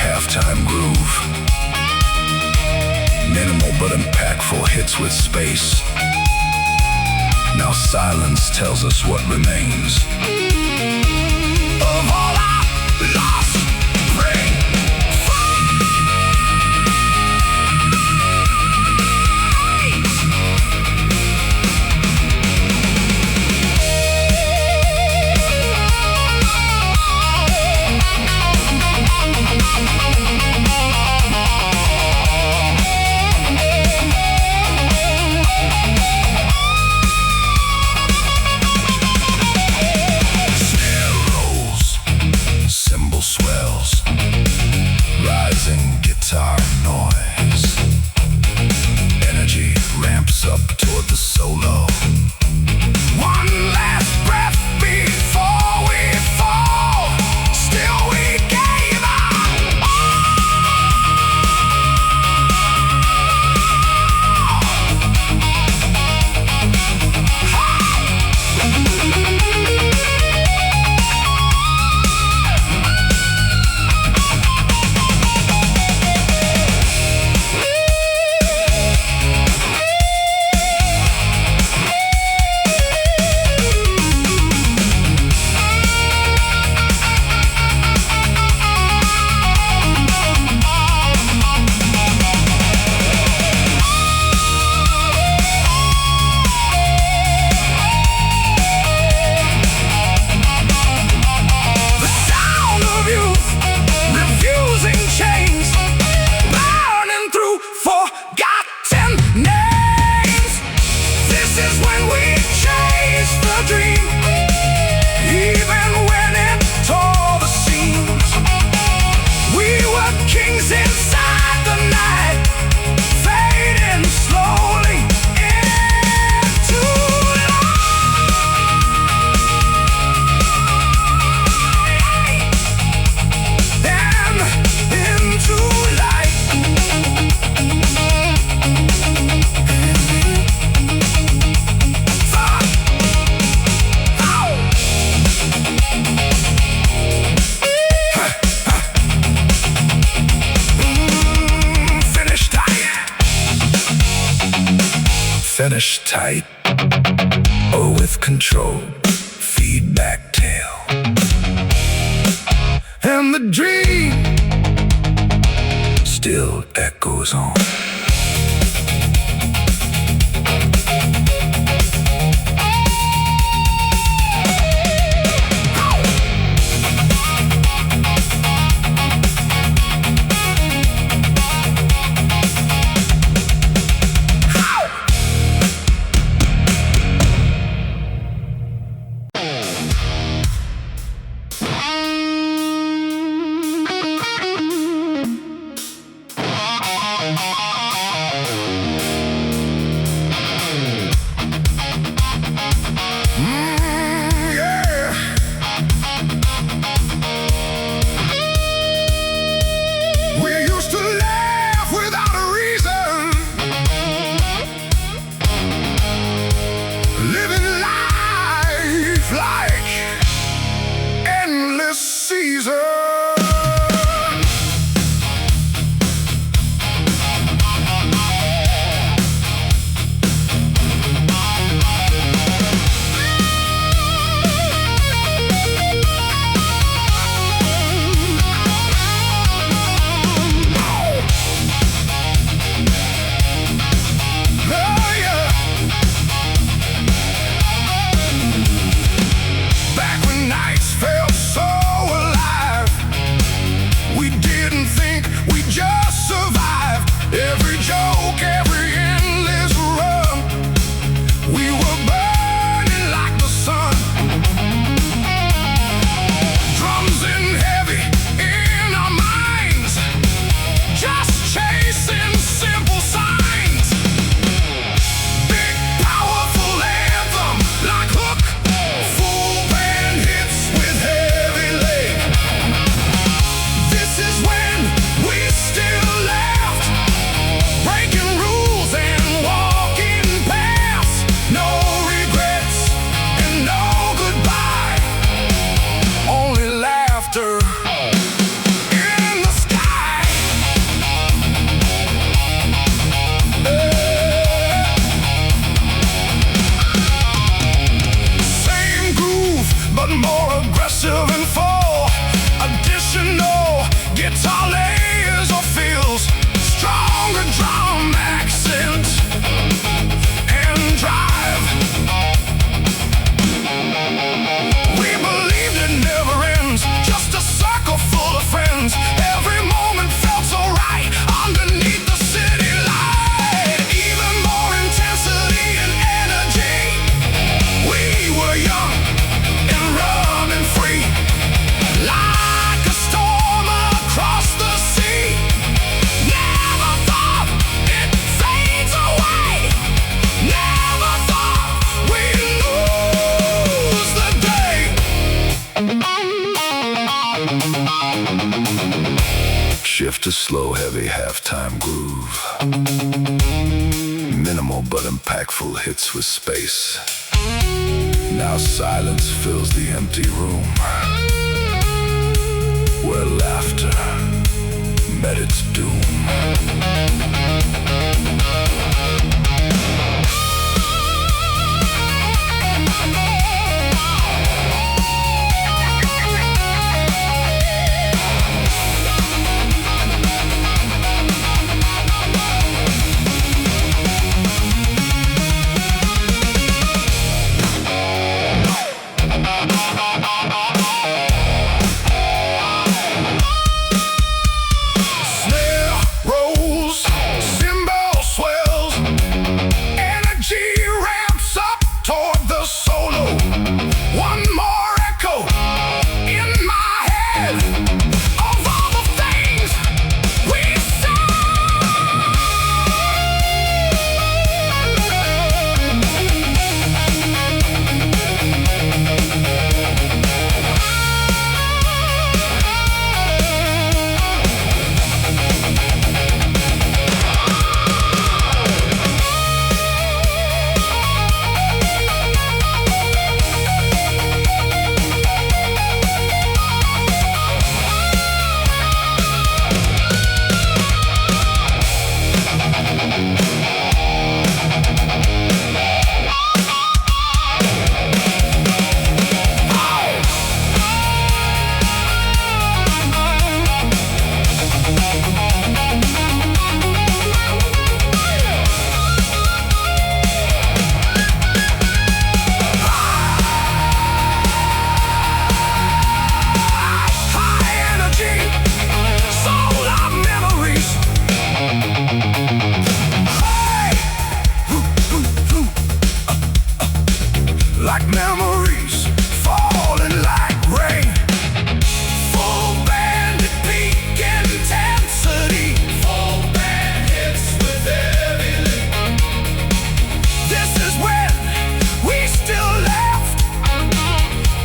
halftime groove. Minimal but impactful hits with space. Now silence tells us what remains. Of all our lost brain. Guitar noise. Energy ramps up toward the solo. One last breath before we fall. Still we gave up. Finish tight or with control, feedback tail. And the dream still echoes on. shift to slow, heavy halftime groove. Minimal but impactful hits with space. Now silence fills the empty room, where laughter met its doom. Like memories falling like rain. Full band at peak intensity. Full band hits with heavy lick. This is when we still left,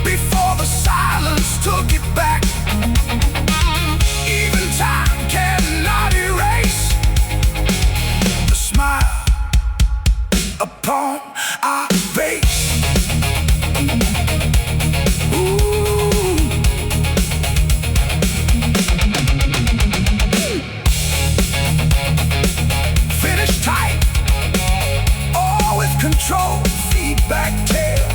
before the silence took it back. Even time cannot erase the smile upon our face. Control, feedback tail,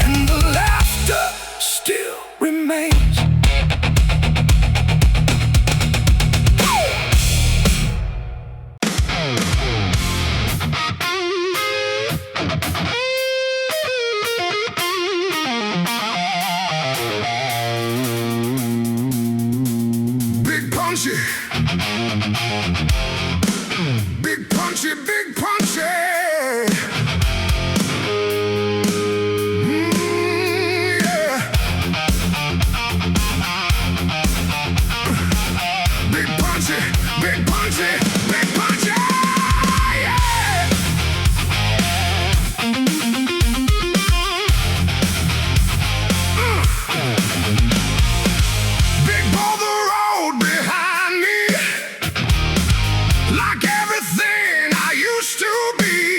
and the laughter still remains. Big punchy, big punchy, big punchy. Yeah. Big punchy, big punchy, big punchy. Yeah. Big boulder road behind me, like everything I used to be.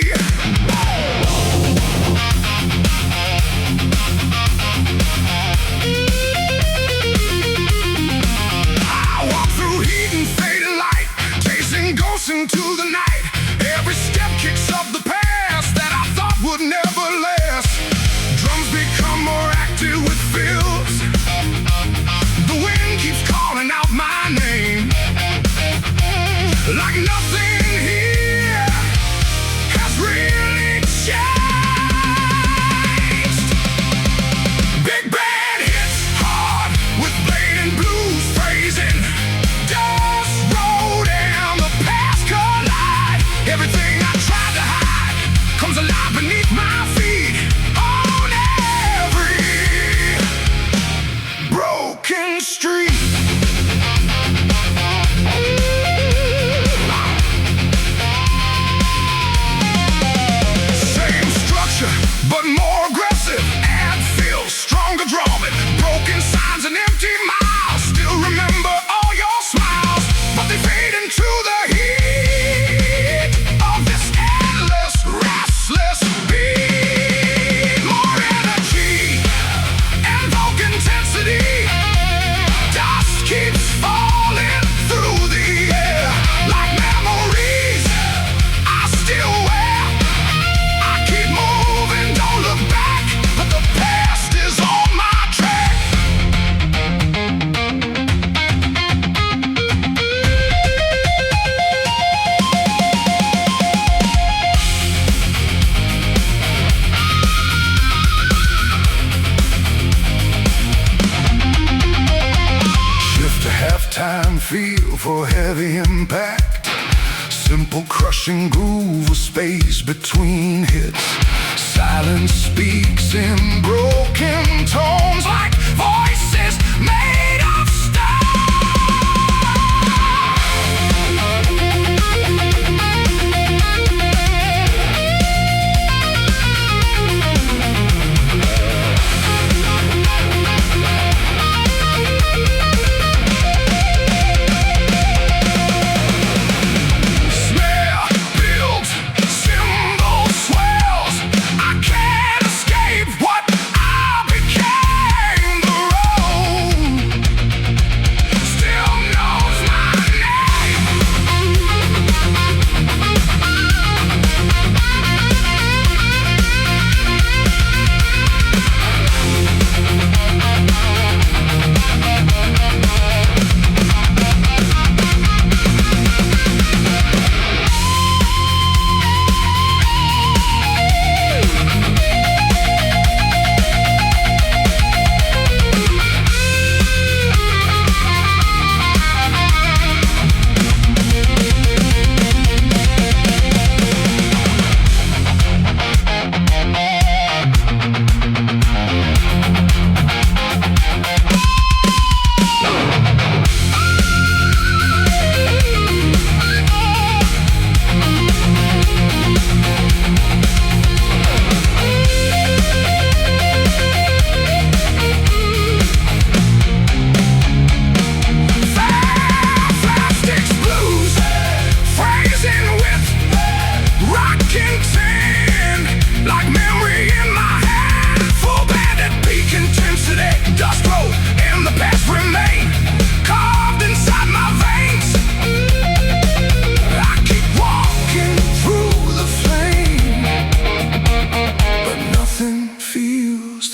feel for heavy impact. Simple crushing groove with space between hits. Silence speaks in broken tones like voices made of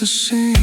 the same.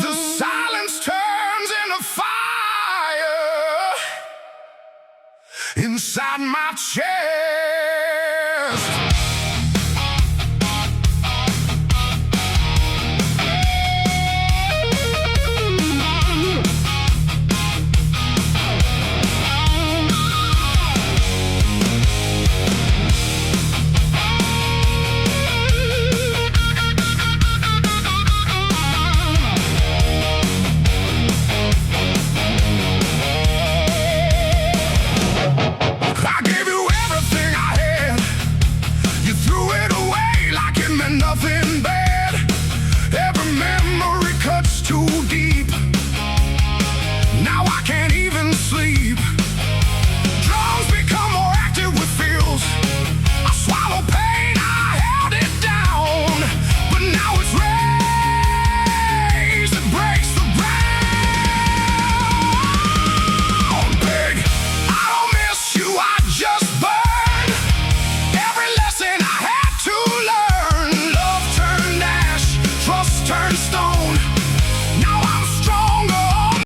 The silence turns into fire inside my chest. Nothing bad.